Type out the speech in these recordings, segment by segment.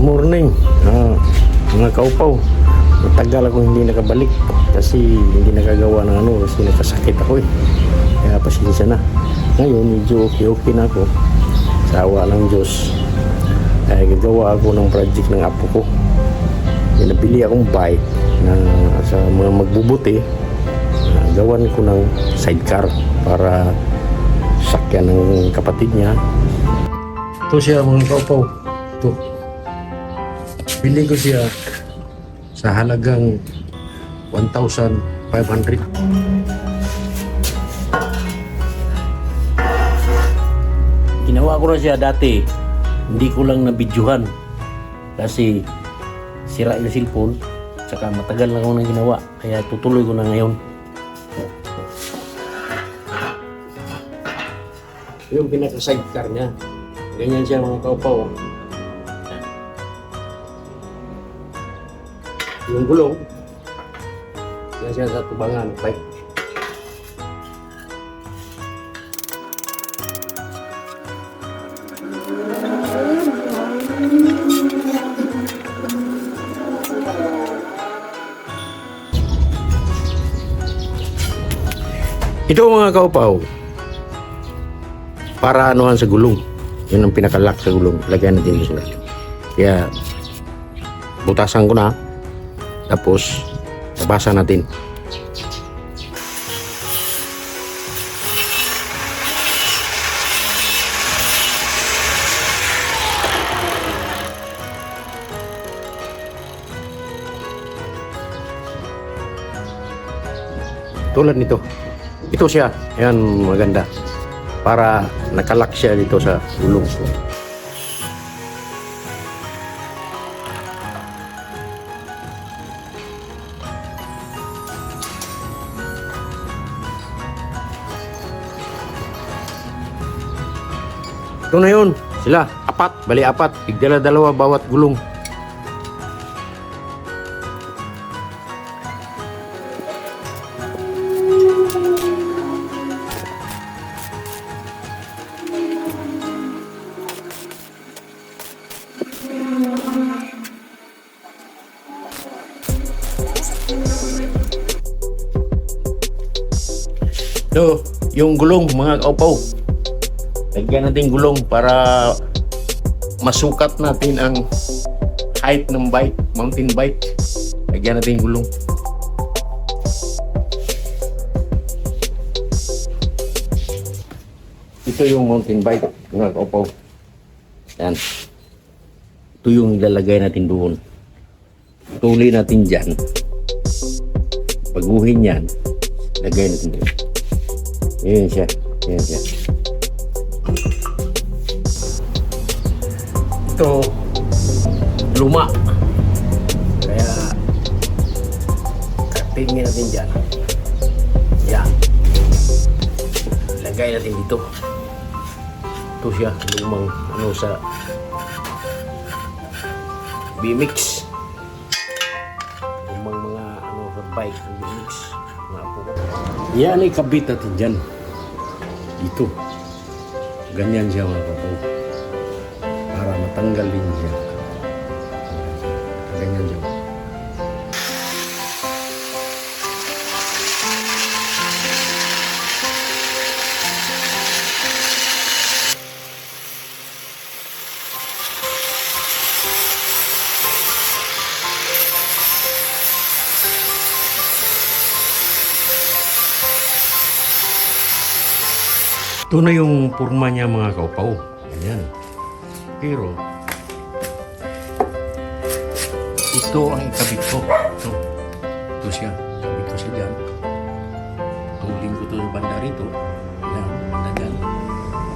Morning, mga kaupaw. Matagal ako hindi nakabalik kasi hindi nakagawa ng kasi nakasakit ako eh. Kaya pasensya na. Ngayon medyo okay na ako. Sa awa ng Diyos ay gagawa ako ng project ng apo ko. Nabili akong bike na sa mga magbubuti. Gawan ko ng sidecar para sakyan ng kapatid niya. Ito siya mga kaupaw. Ito. Bili ko siya sa halagang 1,500. Ginawa ko na siya dati. Hindi ko lang nabidyuhan kasi sira yung cellphone. Saka matagal na ako nang ginawa. Kaya tutuloy ko na ngayon. Yung pinaka-sidecar niya. Ganyan siya mga kaupaw. Yung gulong, yan siya sa tubangan, bike. Ito mga kaupaw, para anuhan sa gulong. Yan ang pinakalock sa gulong. Lagyan natin sa gulong. Kaya, butasan ko na. Tapos, tabasa natin. Tulad nito. Ito siya. Ayan, maganda. Para nakalak siya dito sa gulong ko. Ito na yun. Sila. Bali apat. Tigdala-dalawa bawat gulong. Ito, yung gulong mga kaupaw. Lagyan natin gulong para masukat natin ang height ng bike, mountain bike. Lagyan natin gulong. Ito yung mountain bike, mga kaupaw. Yan. Ito yung ilalagay natin doon. Tuli natin dyan. Paguhin yan. Lagay natin doon. Yan siya. Yan siya. Ito luma, kaya cutting natin dyan. Yan, lagay natin dito. Ito siya, lumang sa BMX, lumang mga sa bike ng BMX, mga apo. Yan ay kabit natin dyan dito. Ganyan siya mga kapatid, para matanggal din siya. Ganyan siya. Ito na yung purma niya mga kaupaw. Ganyan. Pero ito ang ikabit ko. Ito siya. Ikabit ko siya dyan. Tulin ko ito sa banda rito. Yan. Banda dyan.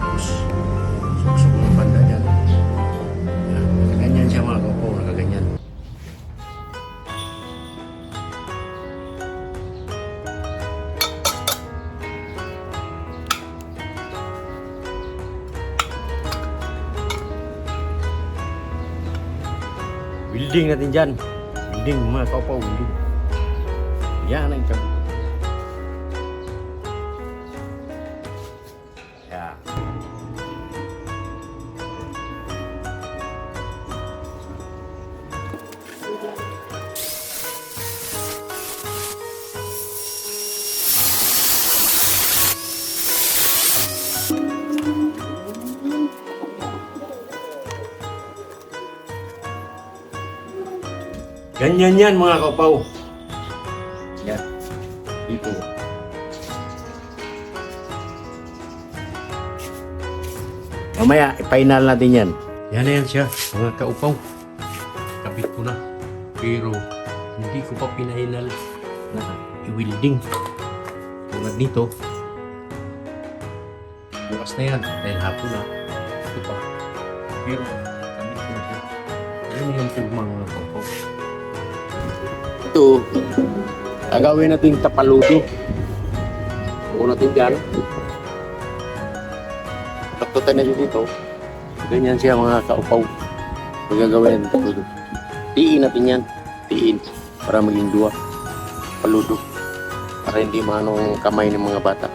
Tapos suksok ng banda dyan. Yan. Ganyan siya mga kaupaw. Nakaganyan. Building natin dyan. Building mga kaupaw. Building. Yan ang ikabit. Ganyan yan mga kaupaw. Yan. Dito. Mamaya, i-final natin yan. Yan na yan siya, mga kaupaw. Kapit ko na. Pero, hindi ko pa pinahinal na i-welding. Tulad nito. Bukas na yan, dahil hapon na. Ito pa. Pero, kapit ko na siya. Yan yung pugma mga kaupaw. Ito, gagawin natin tapaludo. Huwag natin dyan. Taktotan na dito. Ganyan siya mga kaupaw. Magagawin natin tapaludo. Tiin natin yan. Tiin. Para maging dua. Paludo. Para hindi manong kamay ng mga bata.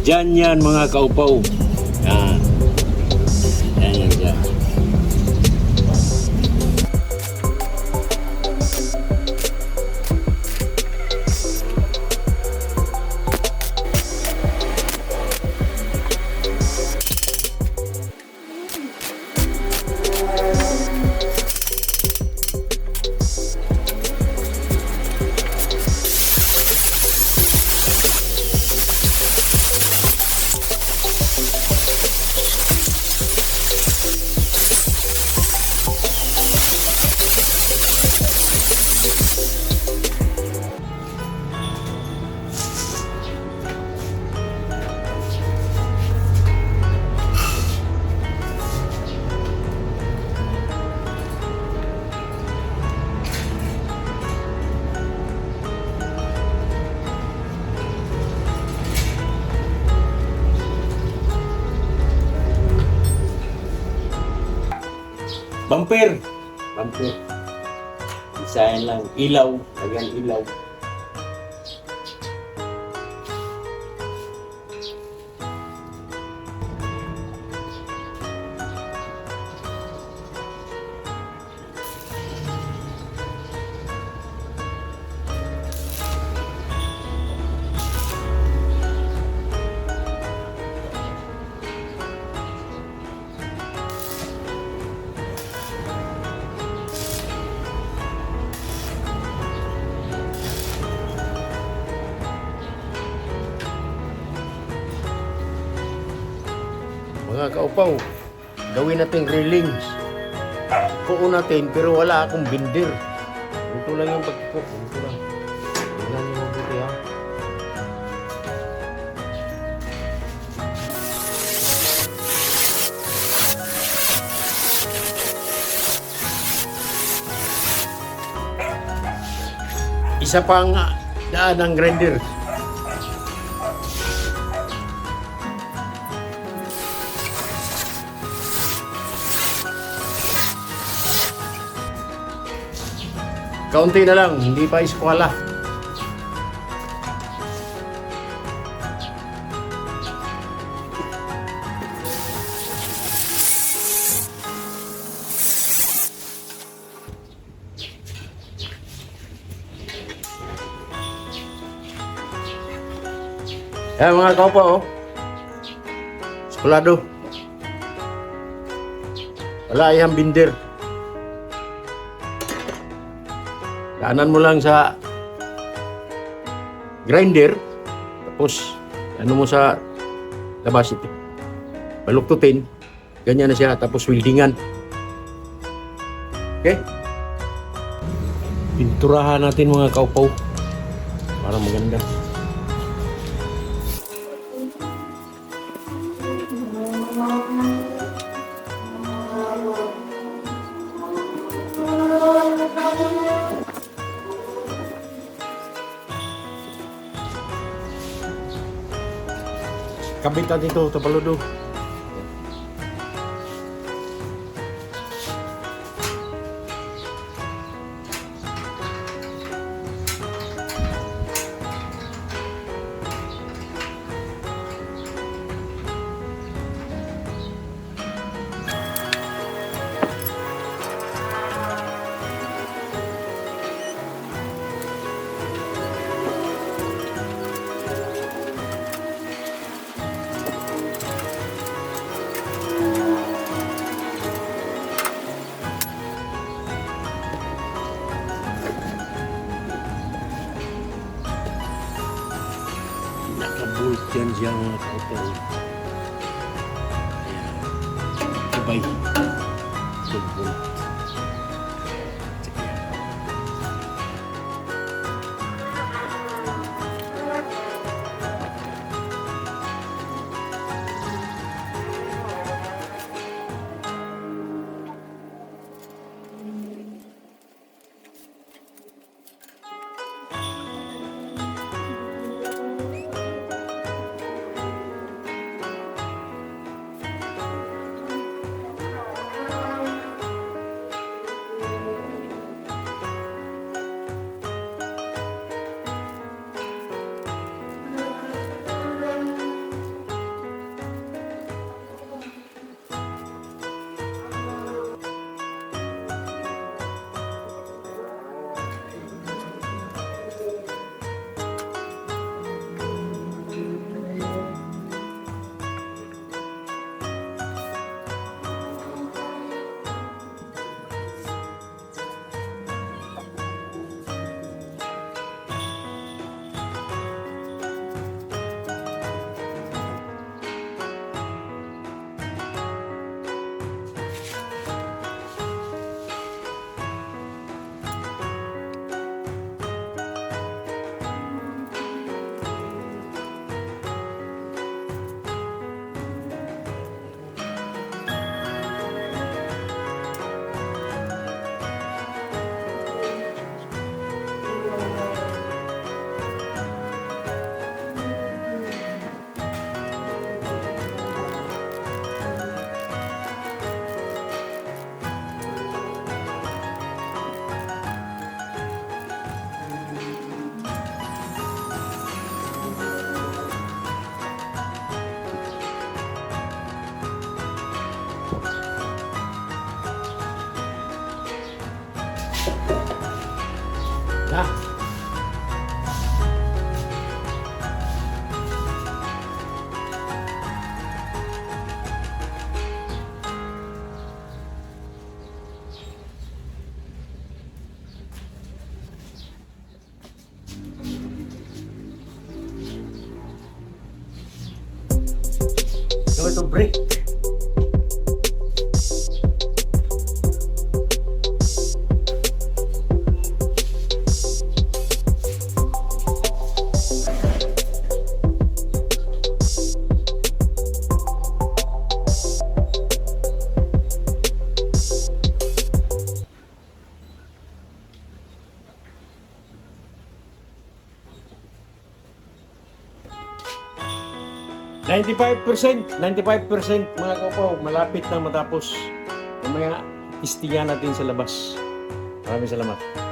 Diyan yan mga kaupaw. Yan. Yan yan dyan. Bumper. Bumper. Design lang. Ilaw. Lagyan ilaw. Mga kaupaw, gawin natin railings. Kuko natin pero wala akong binder. Ito lang yung pagkukuk. Ito lang. Tingnan niyo mabuti ha. Isa pang daan ng grinder. Kaunti na lang, hindi pa eskwala. Yan mga kaupaw, oh. Eskwalado. Wala iyang binder. Daanan mo lang sa grinder, tapos ano mo sa labas ito. Baluktutin, ganyan na siya, tapos weldingan. Okay? Pinturahan natin mga kaupaw para maganda. Kakabit natin ito, tapaludo. Nakabolt yan siya mga kaupaw. Sabay. Bolt. Na. So ito break. $95% mga kaupaw, malapit na matapos. Mamaya, testingan natin sa labas. Maraming salamat.